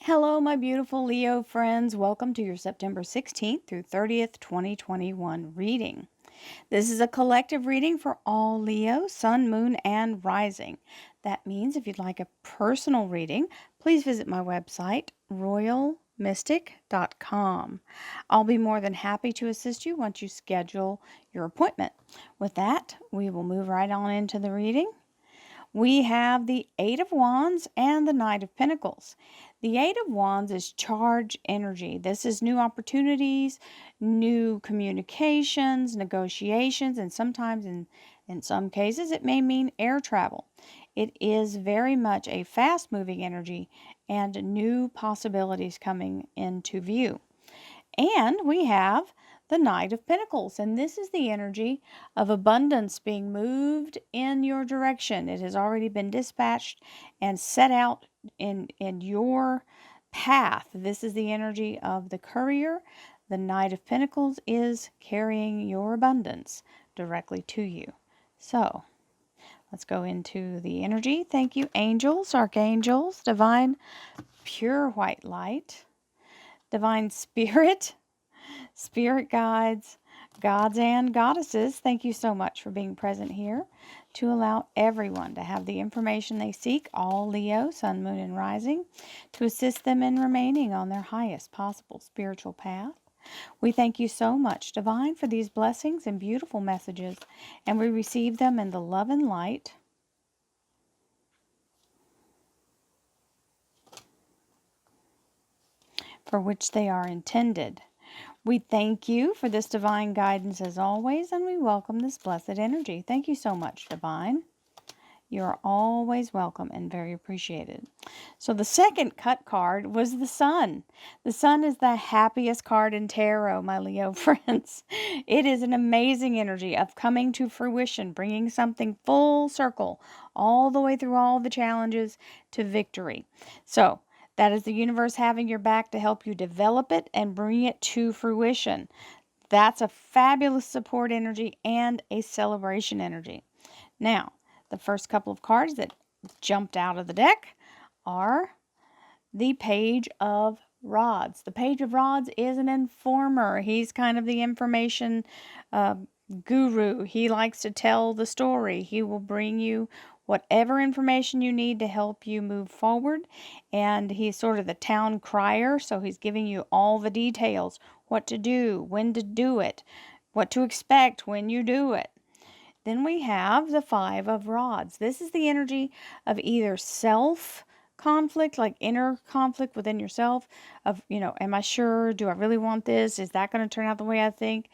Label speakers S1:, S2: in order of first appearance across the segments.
S1: Hello, my beautiful Leo friends. Welcome to your September 16th through 30th, 2021 reading. This is a collective reading for all Leo, Sun, Moon, and Rising. That means if you'd like a personal reading, please visit my website, royalmystic.com. I'll be more than happy to assist you once you schedule your appointment. With that, we will move right on into the reading. We have the Eight of Wands and the Knight of Pentacles. The Eight of Wands is charge energy. This is new opportunities, new communications, negotiations, and sometimes in some cases it may mean air travel. It is very much a fast-moving energy and new possibilities coming into view. And we have the Knight of Pentacles, and this is the energy of abundance being moved in your direction. It has already been dispatched and set out in your path. This is the energy of the courier. The Knight of Pentacles is carrying your abundance directly to you. So, let's go into the energy. Thank you, angels, archangels, divine, pure white light, divine spirit, spirit guides, gods and goddesses. Thank you so much for being present here to allow everyone to have the information they seek, all Leo, Sun, Moon, and Rising, to assist them in remaining on their highest possible spiritual path. We thank you so much, Divine, for these blessings and beautiful messages, and we receive them in the love and light for which they are intended. We thank you for this divine guidance as always, and we welcome this blessed energy. Thank you so much, Divine. You're always welcome and very appreciated. So the second cut card was the Sun. The Sun is the happiest card in tarot, my Leo friends. It is an amazing energy of coming to fruition, bringing something full circle, all the way through all the challenges to victory. So that is the universe having your back to help you develop it and bring it to fruition. That's a fabulous support energy and a celebration energy. Now, the first couple of cards that jumped out of the deck are the Page of Rods. The Page of Rods is an informer. He's kind of the information guru. He likes to tell the story. He will bring you whatever information you need to help you move forward. And he's sort of the town crier, so he's giving you all the details, what to do, when to do it, what to expect when you do it. Then we have the Five of Rods. This is the energy of either self-conflict, like inner conflict within yourself, of, am I sure? Do I really want this? Is that going to turn out the way I think?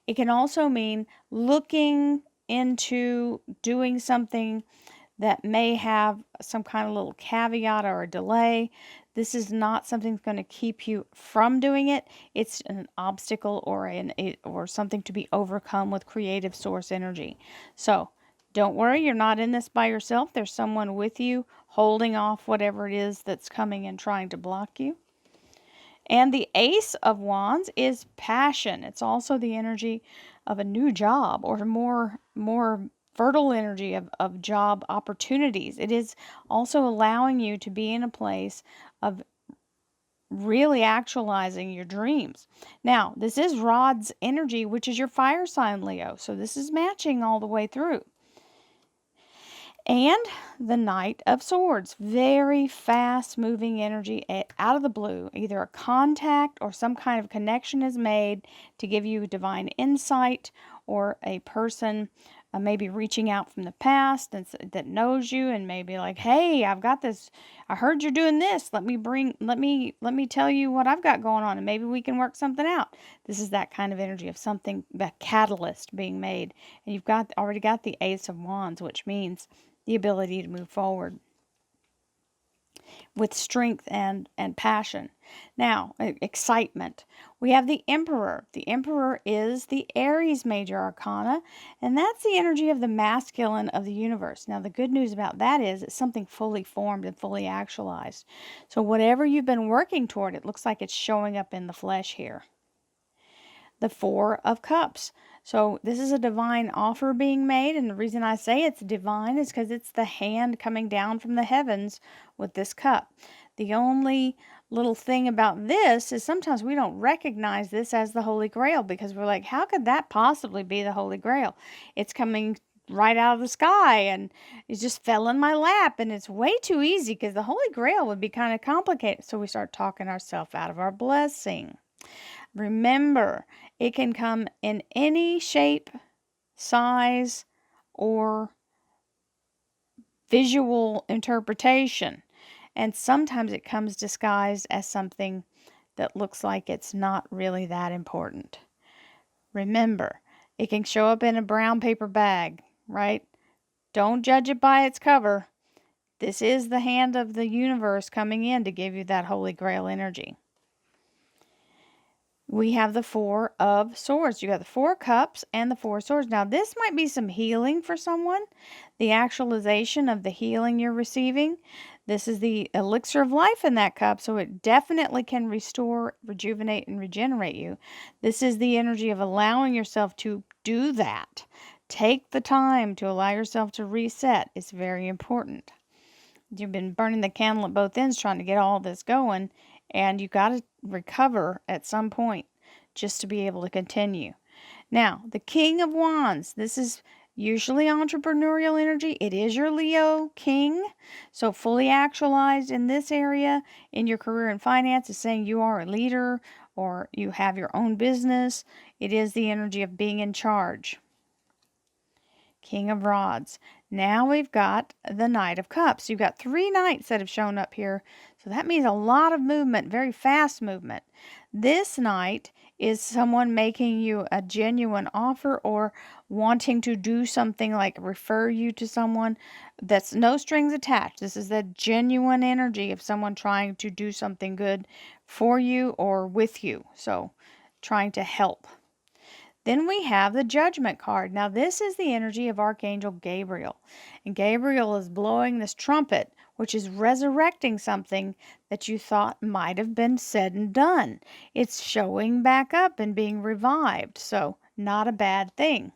S1: It can also mean looking into doing something that may have some kind of little caveat or a delay. This is not something that's going to keep you from doing it. It's an obstacle or something to be overcome with creative source energy. So don't worry, you're not in this by yourself. There's someone with you holding off whatever it is that's coming and trying to block you. And the Ace of Wands is passion. It's also the energy of a new job or more fertile energy of job opportunities. It is also allowing you to be in a place of really actualizing your dreams. Now, this is Rod's energy, which is your fire sign, Leo. So this is matching all the way through. And the Knight of Swords, very fast-moving energy out of the blue. Either a contact or some kind of connection is made to give you divine insight, or a person maybe reaching out from the past that knows you and maybe like, hey, I've got this. I heard you're doing this. Let me tell you what I've got going on, and maybe we can work something out. This is that kind of energy of something, that catalyst being made, and you've already got the Ace of Wands, which means the ability to move forward with strength and passion. Now, excitement. We have the Emperor. The Emperor is the Aries major arcana, and that's the energy of the masculine of the universe. Now, the good news about that is it's something fully formed and fully actualized. So whatever you've been working toward, it looks like it's showing up in the flesh here. The Four of Cups. So this is a divine offer being made, and the reason I say it's divine is because it's the hand coming down from the heavens with this cup. The only little thing about this is sometimes we don't recognize this as the Holy Grail because we're like, how could that possibly be the Holy Grail? It's coming right out of the sky and it just fell in my lap, and it's way too easy because the Holy Grail would be kind of complicated. So we start talking ourselves out of our blessing. Remember, it can come in any shape, size, or visual interpretation. And sometimes it comes disguised as something that looks like it's not really that important. Remember, it can show up in a brown paper bag, right? Don't judge it by its cover. This is the hand of the universe coming in to give you that Holy Grail energy. We have the Four of Swords. You got the Four Cups and the Four Swords. Now, this might be some healing for someone, the actualization of the healing you're receiving. This is the elixir of life in that cup, so it definitely can restore, rejuvenate, and regenerate you. This is the energy of allowing yourself to do that. Take the time to allow yourself to reset. It's very important. You've been burning the candle at both ends trying to get all this going, and you got to recover at some point just to be able to continue. Now, the King of Wands. This is usually entrepreneurial energy. It is your Leo king. So fully actualized in this area in your career and finance is saying you are a leader or you have your own business. It is the energy of being in charge. King of Rods. Now we've got the Knight of Cups. You've got 3 knights that have shown up here. So that means a lot of movement, very fast movement. This knight is someone making you a genuine offer or wanting to do something like refer you to someone. That's no strings attached. This is the genuine energy of someone trying to do something good for you or with you. So trying to help. Then we have the Judgment card. Now this is the energy of Archangel Gabriel. And Gabriel is blowing this trumpet, which is resurrecting something that you thought might have been said and done. It's showing back up and being revived. So not a bad thing.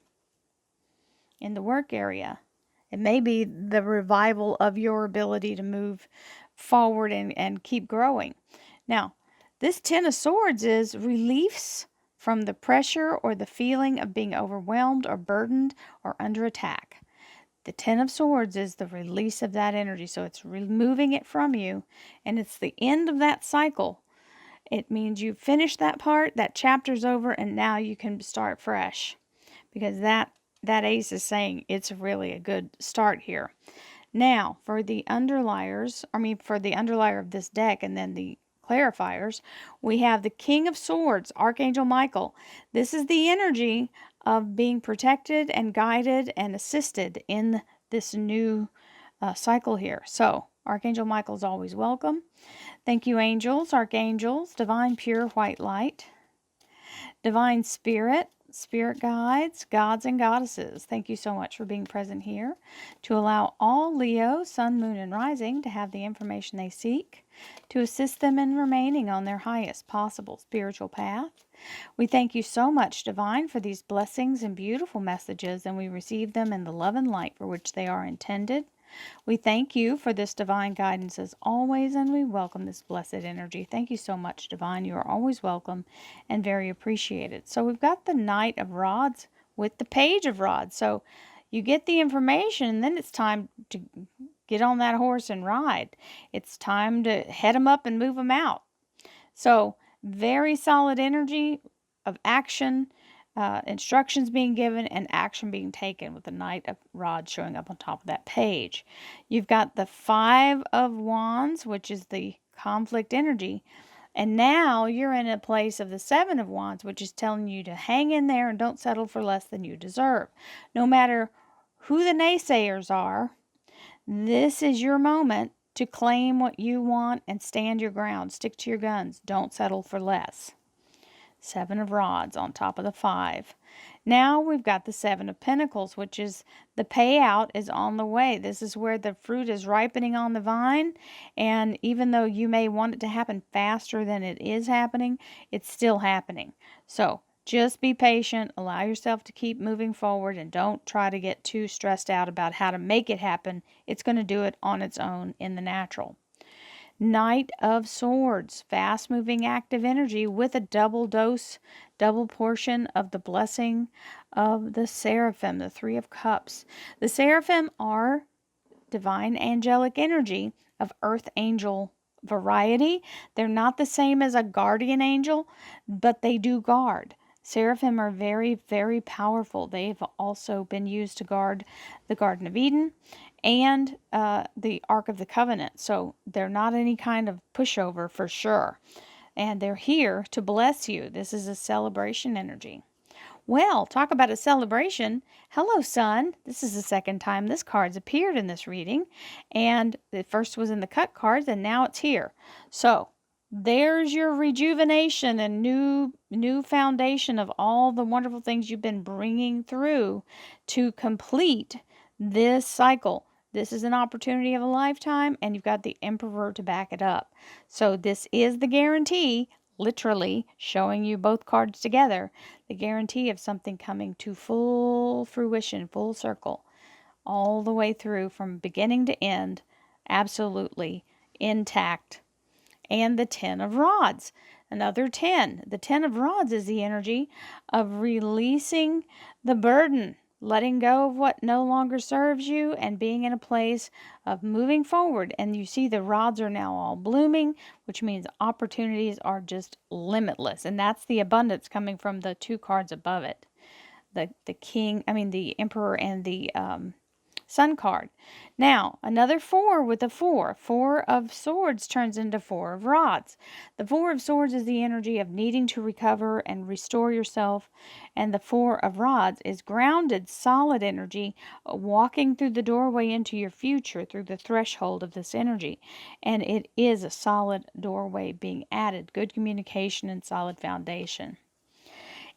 S1: In the work area, it may be the revival of your ability to move forward and keep growing. Now, this Ten of Swords is reliefs from the pressure or the feeling of being overwhelmed or burdened or under attack. The Ten of Swords is the release of that energy. So it's removing it from you, and it's the end of that cycle. It means you finish that part, that chapter's over, and now you can start fresh. Because that ace is saying it's really a good start here. Now, for the underliers, for the underlier of this deck and then the clarifiers, we have the King of Swords, Archangel Michael. This is the energy of being protected and guided and assisted in this new cycle here. So, Archangel Michael is always welcome. Thank you, angels, archangels, divine pure white light, divine spirit, spirit guides, gods and goddesses. Thank you so much for being present here to allow all Leo, sun, moon, and rising to have the information they seek to assist them in remaining on their highest possible spiritual path. We thank you so much, Divine, for these blessings and beautiful messages, and we receive them in the love and light for which they are intended. We thank you for this divine guidance as always, and we welcome this blessed energy. Thank you so much, Divine. You are always welcome and very appreciated. So we've got the Knight of Rods with the Page of Rods. So you get the information, and then it's time to get on that horse and ride. It's time to head them up and move them out. So very solid energy of action, instructions being given and action being taken with the Knight of Rods showing up on top of that page. You've got the Five of Wands, which is the conflict energy. And now you're in a place of the Seven of Wands, which is telling you to hang in there and don't settle for less than you deserve. No matter who the naysayers are, this is your moment to claim what you want and stand your ground. Stick to your guns. Don't settle for less. Seven of Rods on top of the 5. Now we've got the 7 of Pentacles, which is the payout is on the way. This is where the fruit is ripening on the vine. And even though you may want it to happen faster than it is happening, it's still happening. So just be patient. Allow yourself to keep moving forward and don't try to get too stressed out about how to make it happen. It's going to do it on its own in the natural. Knight of Swords, fast-moving active energy with a double dose, double portion of the blessing of the Seraphim, the Three of Cups. The Seraphim are divine angelic energy of earth angel variety. They're not the same as a guardian angel, but they do guard. Seraphim are very, very powerful. They've also been used to guard the Garden of Eden and the Ark of the Covenant. So they're not any kind of pushover for sure. And they're here to bless you. This is a celebration energy. Well, talk about a celebration. Hello, Sun. This is the second time this card's appeared in this reading. And the first was in the cut cards, and now it's here. So there's your rejuvenation and new foundation of all the wonderful things you've been bringing through to complete this cycle. This is an opportunity of a lifetime, and you've got the Emperor to back it up. So this is the guarantee, literally showing you both cards together, the guarantee of something coming to full fruition, full circle, all the way through from beginning to end, absolutely intact. And the Ten of Rods, another 10. The Ten of Rods is the energy of releasing the burden, letting go of what no longer serves you, and being in a place of moving forward. And you see the rods are now all blooming, which means opportunities are just limitless. And that's the abundance coming from the two cards above it. The Emperor and the Sun card. Now, another 4 with a 4. 4 of Swords turns into 4 of Rods. The 4 of Swords is the energy of needing to recover and restore yourself. And the 4 of Rods is grounded, solid energy, walking through the doorway into your future, through the threshold of this energy. And it is a solid doorway being added. Good communication and solid foundation.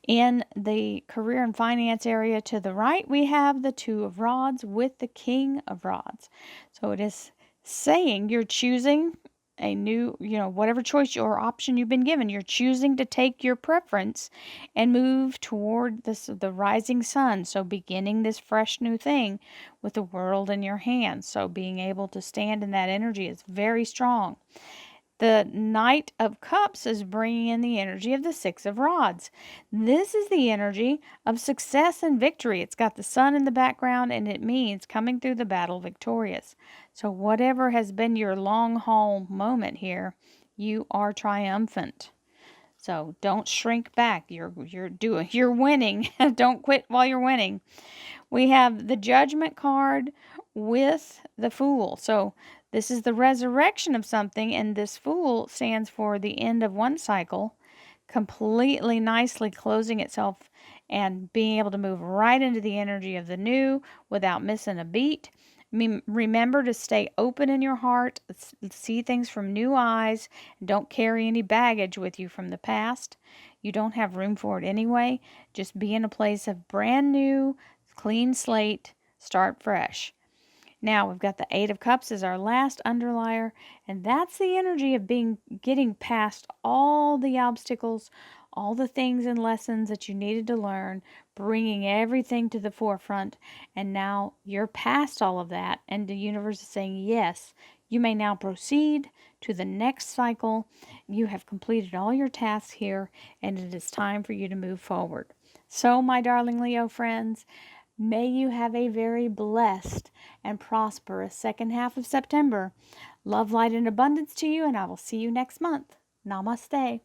S1: In the career and finance area to the right, we have the Two of Rods with the King of Rods. So it is saying you're choosing a new, whatever choice or option you've been given, you're choosing to take your preference and move toward the rising sun. So beginning this fresh new thing with the world in your hands. So being able to stand in that energy is very strong. The Knight of Cups is bringing in the energy of the Six of Rods. This is the energy of success and victory. It's got the sun in the background, and it means coming through the battle victorious. So whatever has been your long haul moment here, you are triumphant. So don't shrink back. You're winning. Don't quit while you're winning. We have the Judgment card with the Fool. So this is the resurrection of something, and this Fool stands for the end of one cycle, completely nicely closing itself and being able to move right into the energy of the new without missing a beat. Remember to stay open in your heart, see things from new eyes, and don't carry any baggage with you from the past. You don't have room for it anyway. Just be in a place of brand new, clean slate, start fresh. Now we've got the Eight of Cups as our last underlier, and that's the energy of getting past all the obstacles, all the things and lessons that you needed to learn, bringing everything to the forefront, and now you're past all of that, and the universe is saying, yes, you may now proceed to the next cycle. You have completed all your tasks here, and it is time for you to move forward. So, my darling Leo friends, may you have a very blessed and prosperous second half of September. Love, light, and abundance to you, and I will see you next month. Namaste.